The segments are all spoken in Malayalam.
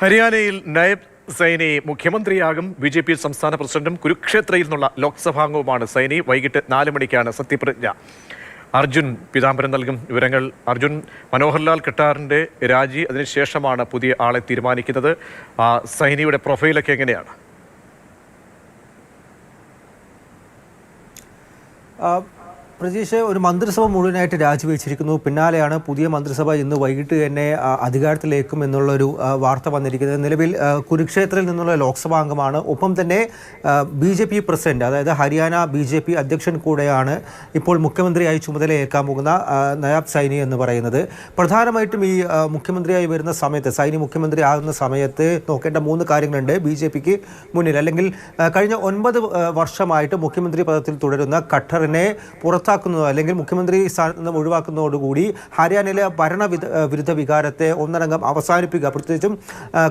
ഹരിയാനയിൽ നയബ് സൈനി മുഖ്യമന്ത്രിയാകും. ബി.ജെ.പി സംസ്ഥാന പ്രസിഡന്റും കുരുക്ഷേത്രയിൽ നിന്നുള്ള ലോക്സഭാംഗവുമാണ് സൈനി. വൈകിട്ട് 4 മണിക്കാണ് സത്യപ്രതിജ്ഞ. അർജുൻ പീതാംബരൻ നൽകും വിവരങ്ങൾ. അർജുൻ, മനോഹർലാൽ ഖട്ടാറിന്റെ രാജി അതിനുശേഷമാണ് പുതിയ ആളെ തീരുമാനിക്കുന്നത്. സൈനിയുടെ പ്രൊഫൈലൊക്കെ എങ്ങനെയാണ്? പ്രതീക്ഷ ഒരു മന്ത്രിസഭ മുഴുവനായിട്ട് രാജിവെച്ചിരിക്കുന്നു. പിന്നാലെയാണ് പുതിയ മന്ത്രിസഭ ഇന്ന് വൈകിട്ട് തന്നെ അധികാരത്തിലേക്കും എന്നുള്ളൊരു വാർത്ത വന്നിരിക്കുന്നത്. നിലവിൽ കുരുക്ഷേത്രയിൽ നിന്നുള്ള ലോക്സഭാ അംഗമാണ്. ഒപ്പം തന്നെ ബി.ജെ.പി പ്രസിഡന്റ്, അതായത് ഹരിയാന ബി.ജെ.പി അധ്യക്ഷൻ കൂടെയാണ് ഇപ്പോൾ മുഖ്യമന്ത്രിയായി ചുമതലയേൽക്കാൻ പോകുന്ന നയാബ് സൈനി എന്ന് പറയുന്നത്. പ്രധാനമായിട്ടും ഈ മുഖ്യമന്ത്രിയായി വരുന്ന സമയത്ത്, സൈനി മുഖ്യമന്ത്രി ആകുന്ന സമയത്ത് നോക്കേണ്ട 3 കാര്യങ്ങളുണ്ട് ബി.ജെ.പിക്ക് മുന്നിൽ. അല്ലെങ്കിൽ കഴിഞ്ഞ 9 വർഷമായിട്ട് മുഖ്യമന്ത്രി പദത്തിൽ തുടരുന്ന ഖട്ടറിനെ പുറത്താക്കുന്നതോ അല്ലെങ്കിൽ മുഖ്യമന്ത്രി സ്ഥാനത്ത് നിന്ന് ഒഴിവാക്കുന്നതോടുകൂടി ഹരിയാനയിലെ ഭരണവിരുദ്ധ വികാരത്തെ ഒന്നടങ്കം അവസാനിപ്പിക്കുക, പ്രത്യേകിച്ചും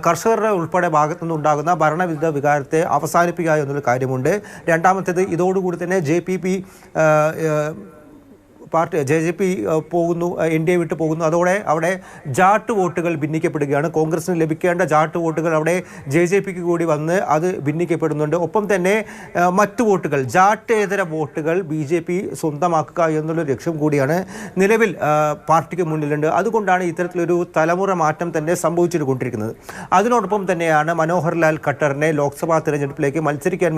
കർഷകരുടെ ഉൾപ്പെടെ ഭാഗത്തു നിന്നുണ്ടാകുന്ന ഭരണവിരുദ്ധ വികാരത്തെ അവസാനിപ്പിക്കുക എന്നൊരു കാര്യമുണ്ട്. രണ്ടാമത്തേത്, ഇതോടുകൂടി തന്നെ ജെ.ജെ.പി പോകുന്നു, എൻ.ഡി.എ വിട്ട് പോകുന്നു. അതോടെ അവിടെ ജാട്ട് വോട്ടുകൾ ഭിന്നിക്കപ്പെടുകയാണ്. കോൺഗ്രസിന് ലഭിക്കേണ്ട ജാട്ട് വോട്ടുകൾ അവിടെ ജെ.ജെ.പിക്ക് കൂടി വന്ന് അത് ഭിന്നിക്കപ്പെടുന്നുണ്ട്. ഒപ്പം തന്നെ മറ്റു വോട്ടുകൾ, ജാട്ടേതര വോട്ടുകൾ ബി.ജെ.പി സ്വന്തമാക്കുക എന്നുള്ളൊരു ലക്ഷ്യം കൂടിയാണ് നിലവിൽ പാർട്ടിക്ക് മുന്നിലുണ്ട്. അതുകൊണ്ടാണ് ഇത്തരത്തിലൊരു തലമുറ മാറ്റം തന്നെ സംഭവിച്ചുകൊണ്ടിരിക്കുന്നത്. അതിനോടൊപ്പം തന്നെയാണ് മനോഹർലാൽ ഖട്ടറിനെ ലോക്സഭാ തിരഞ്ഞെടുപ്പിലേക്ക് മത്സരിപ്പിക്കാൻ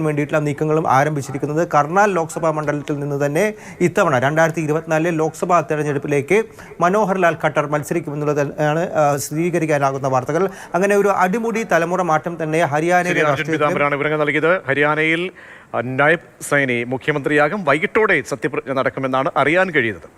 വേണ്ടിയിട്ടുള്ള നീക്കങ്ങളും ആരംഭിച്ചിരിക്കുന്നത്. കർണാൽ ലോക്സഭാ മണ്ഡലത്തിൽ നിന്ന് തന്നെ ഇത്തവണ 2024 ലോക്സഭാ തെരഞ്ഞെടുപ്പിലേക്ക് മനോഹർലാൽ ഖട്ടർ മത്സരിക്കുമെന്നുള്ളതാണ് സ്ഥിരീകരിക്കാനാകുന്ന വാർത്തകൾ. അങ്ങനെ ഒരു അടിമുടി തലമുറ മാറ്റം തന്നെ ഹരിയാനയിലെ വിവരങ്ങൾ നൽകിയത്. ഹരിയാനയിൽ നയബ് സൈനി മുഖ്യമന്ത്രിയാകും. വൈകിട്ടോടെ സത്യപ്രതിജ്ഞ നടക്കുമെന്നാണ് അറിയാൻ കഴിയുന്നത്.